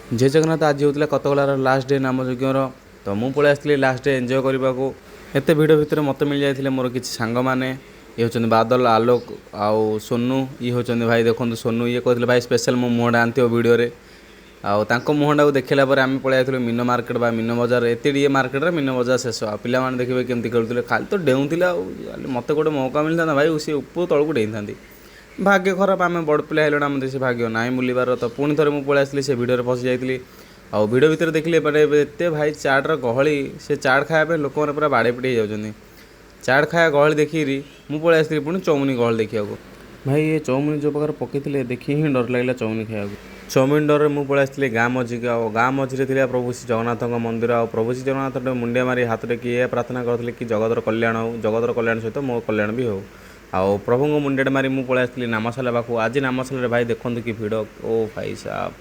जय जगन्नाथ। आज होता कतकलार लास्ट डे नाम यज्ञर तो मुझे पलि आसती लास्ट डे एंजॉय करने को। एत भिड़ भितर मत मिल जाते मोर किसी सांग मैंने ये हों बादल आलोक आउ सोनू ये हों भाई देखो सोनू ये कहते भाई स्पेशल मो मुहटा आनती भिडियो आउ मुहटा को देखला आम पलि आसलु मीन मार्केट बा मीन बजार एत मार्केट मीन बजार शेष आ पे देखिए केमती खेलुते खाली तो डेऊला मत गोटे मौका मिलता ना भाई सी ऊपर तौक डेई था भाग्य खराब आम बड़ पिला हेलुण आम से भाग्य ना बुलबार तो पुणी थे मुझे पलि आसली से भिडियो पशि जाइली आ भिडियो भितर देखिले एत भाई चाट्र गहली से चाट खायापे लोक मैंने पूरा बाड़े पिटे जाऊँगी चाट खाया गहली देखिरी मुझे पलि आसली पुणी चौमिन गहली देखा भाई ये चौमिन जो प्रकार पकई देखी ही डर लगे चौमिन खाया चौमिन डर मुझे पलि आसली गाँ मझी गाँ मझी थे प्रभु श्री जगन्नाथ मंदिर आ प्रभु श्री जगन्नाथ मुंडिया मारी हाथ में किए प्रार्थना करते कि जगतर कल्याण हो जगतर कल्याण सहित मो कल्याण भी हो आउ प्रभु को मुंडिया मारी मुझे पलि आसली नामशाला पाखु आज नामशाला भाई देखो कि भिड़ ओ भाई साहब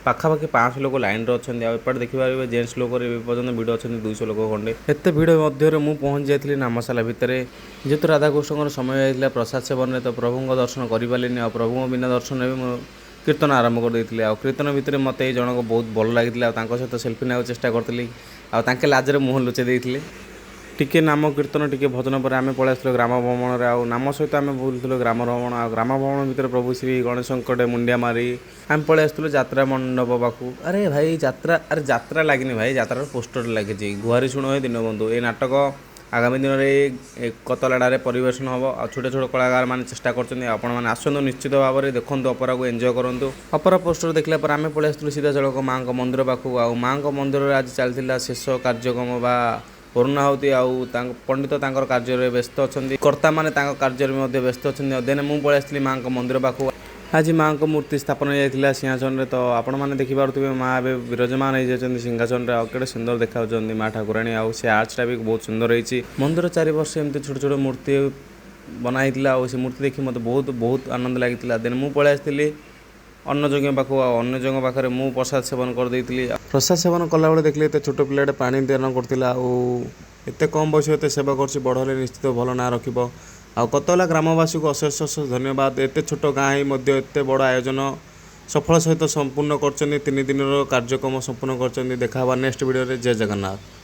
पाखापाखि 500 लोक लाइन अच्छा एपटे देखिए जेन्ट्स लोक पर्यटन भिड़ अच्छा 200 लोक खंडे एत भिड़ मध्य मुझे पहुँच जाती नामशाला भितर जेहेतु राधाकृष्ण समय होता प्रसाद सेवन में तो प्रभु दर्शन कर पारे आ प्रभु बिना दर्शन भी कीर्तन आरंभ कर देते आ कीर्तन भितर मत जनक बहुत भल लगी सहित सेल्फी ना चेष्टा करी आके लाजरे मुँह लुचे देते टिके नाम कीर्तन टिके भजन पर आम पलि आसलु ग्राम भ्रमण आउ नाम सहित आम बुलूँ ग्राम भ्रमण आ ग्राम भ्रमण भितर प्रभु श्री गणेश मुंडिया मारी आम पलि आसलु यात्रा मंडप पाखु। अरे भाई यात्रा अरे यात्रा लगे भाई यात्रा पोस्टर लगी गुहारी शुण है दीनबंधु ये नाटक आगामी दिन में कतलाड़े परिवेशन हम आ छोटे छोटे कलाकार मैंने चेष्टा कर आसतु निश्चित भाव में देखूँ अपरा को एंजॉय करूँ। अपरा पोस्टर देखला पर आम पलि आसलु सीधा सड़क माँ मंदिर पाखु आ माँ मंदिर में आज चलता शेष कार्यक्रम बा पूर्णाहुति आउ पंडित कार्य व्यस्त अच्छा कर्ता मैंने कार्य व्यस्त अच्छा देन मुझे पलि आसली माँ मंदिर पाखु। आज माँ को मूर्ति स्थापन होता सिंहासन तो आपण मैंने देखिपे माँ ए विराजमान हो जाती सिंहासन आते सुंदर देखा माँ ठाकुराणी आउ से आर्चटा भी बहुत सुंदर होती मंदिर चार वर्ष एमती छोट छोट मूर्ति बनाई से मूर्ति देखी मत बहुत बहुत आनंद लगी देन मुझे पलि आसती अन्नयज्ञ पाखु अन्नयज्ञ पाखे मुझे प्रसाद सेवन करदेली प्रसाद सेवन कला बेले देखिए एत छोट पिलाटे पानी दान करता एत कम बयस एत सेवा कर बड़ निश्चित भल ना रखिब आ कतला ग्रामवासी को अशेष अशेष धन्यवाद एत छोट गाँ ही एत बड़ आयोजन सफल सहित संपूर्ण कर 3 दिन कार्यक्रम संपूर्ण कर देखा नेक्स्ट वीडियो जय जगन्नाथ।